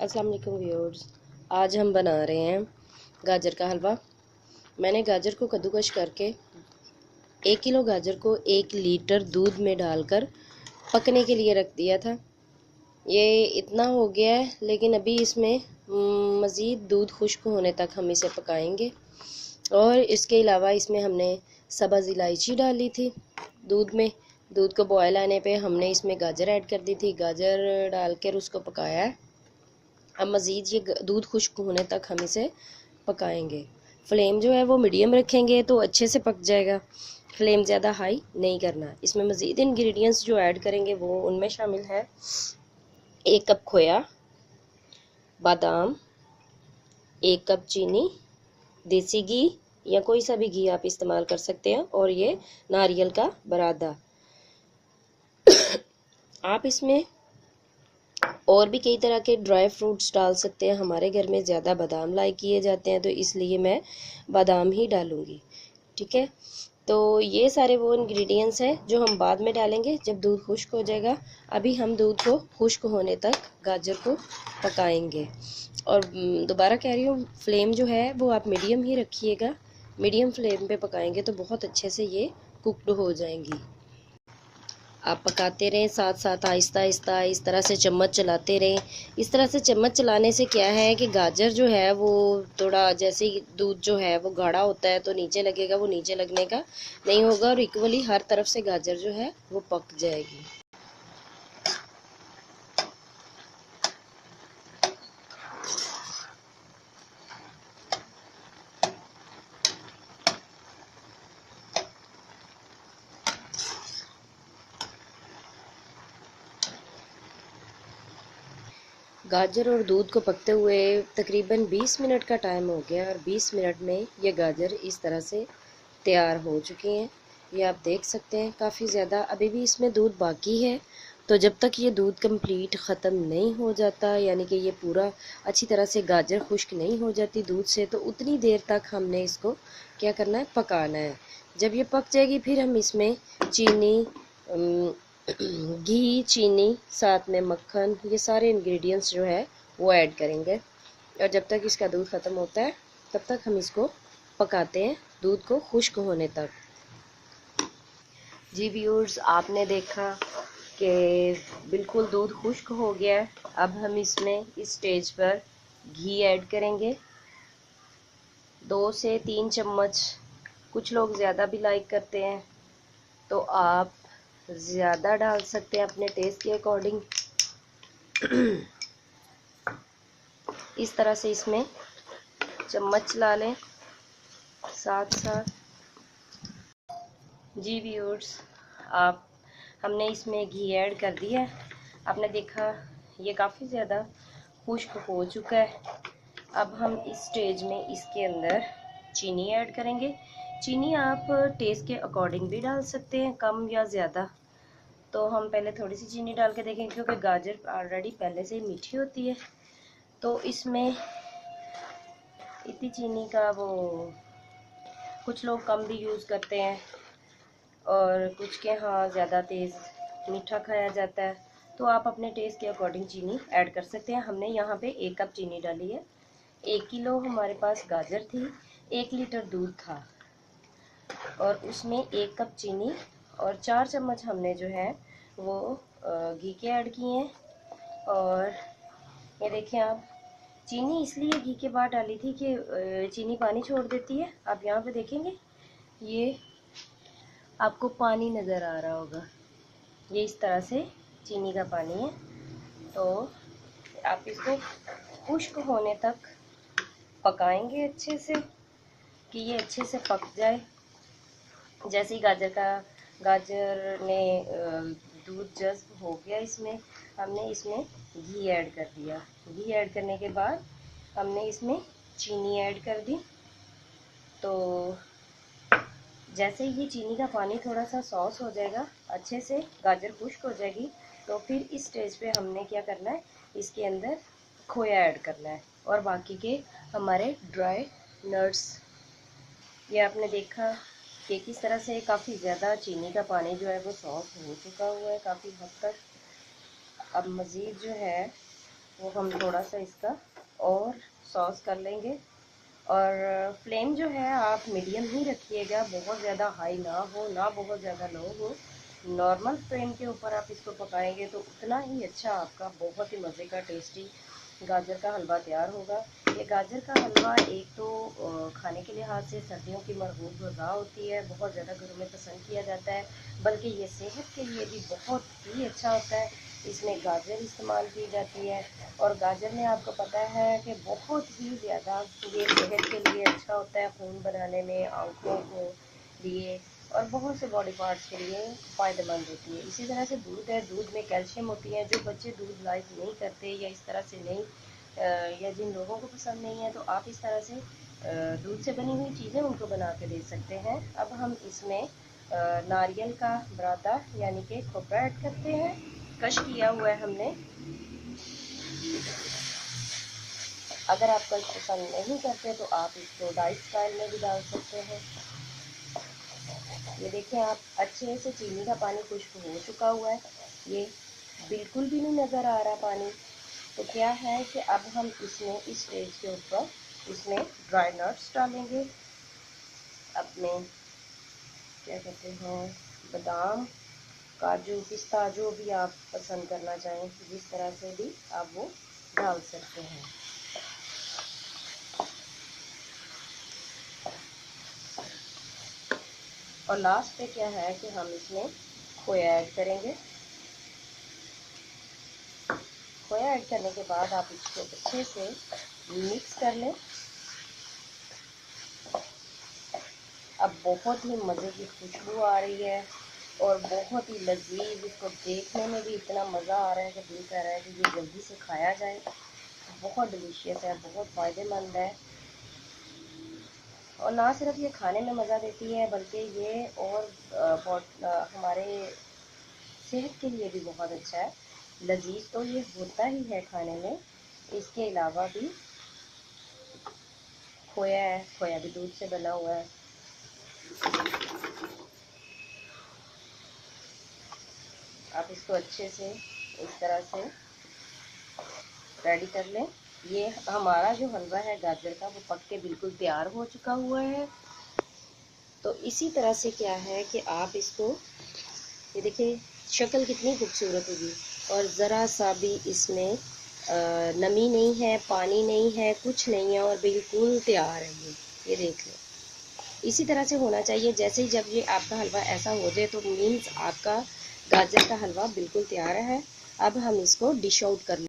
अस्सलाम वालेकुम व्यूअर्स। आज हम बना रहे हैं गाजर का हलवा। मैंने गाजर को कद्दूकश करके 1 किलो गाजर को 1 लीटर दूध में डालकर पकने के लिए रख दिया था। ये इतना हो गया है, लेकिन अभी इसमें मज़ीद दूध खुश्क होने तक हम इसे पकाएंगे। और इसके अलावा इसमें हमने सब्ज़ इलायची डाली थी दूध में। दूध को बॉयल आने पे हमने इसमें गाजर ऐड कर दी थी। गाजर डाल कर उसको पकाया है। अब मज़ीद ये दूध खुश्क होने तक हम इसे पकाएंगे। फ्लेम जो है वो मीडियम रखेंगे तो अच्छे से पक जाएगा। फ्लेम ज़्यादा हाई नहीं करना। इसमें मज़ीद इंग्रेडिएंट्स जो ऐड करेंगे वो उनमें शामिल है 1 कप खोया, बादाम, 1 कप चीनी, देसी घी या कोई सा भी घी आप इस्तेमाल कर सकते हैं, और ये नारियल का बरादा। आप इसमें और भी कई तरह के ड्राई फ्रूट्स डाल सकते हैं। हमारे घर में ज़्यादा बादाम लाइक किए जाते हैं तो इसलिए मैं बादाम ही डालूँगी। ठीक है, तो ये सारे वो इंग्रेडिएंट्स हैं जो हम बाद में डालेंगे जब दूध खुश्क हो जाएगा। अभी हम दूध को खुश्क होने तक गाजर को पकाएंगे। और दोबारा कह रही हूँ, फ्लेम जो है वो आप मीडियम ही रखिएगा। मीडियम फ्लेम पे पकाएंगे तो बहुत अच्छे से ये कुकड हो जाएंगी। आप पकाते रहें, साथ साथ आहिस्ता आहिस्ता इस तरह से चम्मच चलाते रहें। इस तरह से चम्मच चलाने से क्या है कि गाजर जो है वो थोड़ा, जैसे ही दूध जो है वो गाढ़ा होता है तो नीचे लगेगा, वो नीचे लगने का नहीं होगा और इक्वली हर तरफ से गाजर जो है वो पक जाएगी। गाजर और दूध को पकते हुए तकरीबन 20 मिनट का टाइम हो गया और 20 मिनट में ये गाजर इस तरह से तैयार हो चुकी हैं। ये आप देख सकते हैं काफ़ी ज़्यादा। अभी भी इसमें दूध बाकी है, तो जब तक ये दूध कंप्लीट ख़त्म नहीं हो जाता, यानी कि ये पूरा अच्छी तरह से गाजर खुश्क नहीं हो जाती दूध से, तो उतनी देर तक हमने इसको क्या करना है, पकाना है। जब ये पक जाएगी फिर हम इसमें चीनी, घी, चीनी, साथ में मक्खन, ये सारे इंग्रेडिएंट्स जो है वो ऐड करेंगे। और जब तक इसका दूध ख़त्म होता है तब तक हम इसको पकाते हैं, दूध को खुश्क होने तक। जी व्यूअर्स, आपने देखा कि बिल्कुल दूध खुश्क हो गया है। अब हम इसमें इस स्टेज पर घी ऐड करेंगे, 2 से 3 चम्मच। कुछ लोग ज़्यादा भी लाइक करते हैं तो आप ज़्यादा डाल सकते हैं अपने टेस्ट के अकॉर्डिंग। इस तरह से इसमें चम्मच चला लें साथ साथ। जी व्यूअर्स, आप हमने इसमें घी ऐड कर दिया है। आपने देखा ये काफ़ी ज़्यादा खुश्क हो चुका है। अब हम इस स्टेज में इसके अंदर चीनी ऐड करेंगे। चीनी आप टेस्ट के अकॉर्डिंग भी डाल सकते हैं, कम या ज़्यादा। तो हम पहले थोड़ी सी चीनी डाल के देखेंगे, क्योंकि गाजर ऑलरेडी पहले से ही मीठी होती है, तो इसमें इतनी चीनी का वो कुछ लोग कम भी यूज़ करते हैं और कुछ के यहाँ ज़्यादा तेज़ मीठा खाया जाता है। तो आप अपने टेस्ट के अकॉर्डिंग चीनी ऐड कर सकते हैं। हमने यहाँ पे 1 कप चीनी डाली है। 1 किलो हमारे पास गाजर थी, 1 लीटर दूध था और उसमें 1 कप चीनी और 4 चम्मच हमने जो है वो घी के ऐड किए हैं। और ये देखें आप, चीनी इसलिए घी के बाद डाली थी कि चीनी पानी छोड़ देती है। आप यहाँ पे देखेंगे, ये आपको पानी नज़र आ रहा होगा, ये इस तरह से चीनी का पानी है। तो आप इसको खुश्क होने तक पकाएंगे अच्छे से कि ये अच्छे से पक जाए। जैसे ही गाजर ने दूध जज्ब हो गया, इसमें हमने इसमें घी ऐड कर दिया। घी ऐड करने के बाद हमने इसमें चीनी ऐड कर दी। तो जैसे ही चीनी का पानी थोड़ा सा सॉस हो जाएगा, अच्छे से गाजर खुश्क हो जाएगी, तो फिर इस स्टेज पे हमने क्या करना है, इसके अंदर खोया ऐड करना है और बाकी के हमारे ड्राई नट्स। ये आपने देखा कि किस तरह से काफ़ी ज़्यादा चीनी का पानी जो है वो सॉस हो चुका हुआ है काफ़ी हद तक। अब मज़ीद जो है वो हम थोड़ा सा इसका और सॉस कर लेंगे। और फ्लेम जो है आप मीडियम ही रखिएगा, बहुत ज़्यादा हाई ना हो ना बहुत ज़्यादा लो हो। नॉर्मल फ्लेम के ऊपर आप इसको पकाएंगे तो उतना ही अच्छा आपका बहुत ही मज़े का टेस्टी गाजर का हलवा तैयार होगा। ये गाजर का हलवा एक तो खाने के लिहाज से सर्दियों की मरबूत ग़िज़ा होती है, बहुत ज़्यादा घरों में पसंद किया जाता है, बल्कि ये सेहत के लिए भी बहुत ही अच्छा होता है। इसमें गाजर इस्तेमाल की जाती है और गाजर में आपको पता है कि बहुत ही ज़्यादा ये सेहत के लिए अच्छा होता है, खून बनाने में, आँखों को लिए और बहुत से बॉडी पार्ट्स के लिए फ़ायदेमंद होती है। इसी तरह से दूध है, दूध में कैल्शियम होती है। जो बच्चे दूध लाइक नहीं करते या इस तरह से नहीं या जिन लोगों को पसंद नहीं है, तो आप इस तरह से दूध से बनी हुई चीज़ें उनको बना के दे सकते हैं। अब हम इसमें नारियल का बुरादा यानी कि खोपरा ऐड करते हैं, कश किया हुआ है हमने। अगर आप कश पसंद नहीं करते तो आप इसको डाइट स्टाइल में भी डाल सकते हैं। ये देखें आप, अच्छे से चीनी का पानी खुश्क हो चुका हुआ है, ये बिल्कुल भी नहीं नज़र आ रहा पानी। तो क्या है कि अब हम इसमें इस स्टेज के ऊपर इसमें ड्राई नट्स डालेंगे, अपने क्या कहते हैं बादाम, काजू, पिस्ता, जो भी आप पसंद करना चाहें, जिस तरह से भी आप वो डाल सकते हैं। और लास्ट पे क्या है कि हम इसमें खोया ऐड करेंगे। खोया ऐड करने के बाद आप इसको अच्छे से मिक्स कर लें। अब बहुत ही मज़े की खुशबू आ रही है और बहुत ही लजीज, इसको देखने में भी इतना मज़ा आ रहा है कि दिल कह रहा है कि ये जल्दी से खाया जाए। बहुत डिलीशियस है, बहुत फ़ायदेमंद है और ना सिर्फ ये खाने में मज़ा देती है बल्कि ये और हमारे सेहत के लिए भी बहुत अच्छा है। लजीज तो ये होता ही है खाने में, इसके अलावा भी खोया है, खोया भी दूध से बना हुआ है। आप इसको अच्छे से इस तरह से रेडी कर लें। ये हमारा जो हलवा है गाजर का, वो पक के बिल्कुल तैयार हो चुका हुआ है। तो इसी तरह से क्या है कि आप इसको, ये देखिए शक्ल कितनी खूबसूरत होगी और ज़रा सा भी इसमें नमी नहीं है, पानी नहीं है, कुछ नहीं है और बिल्कुल तैयार है ये देख लें। इसी तरह से होना चाहिए। जैसे ही जब ये आपका हलवा ऐसा हो जाए तो मीन्स आपका गाजर का हलवा बिल्कुल तैयार है। अब हम इसको डिश आउट कर लें।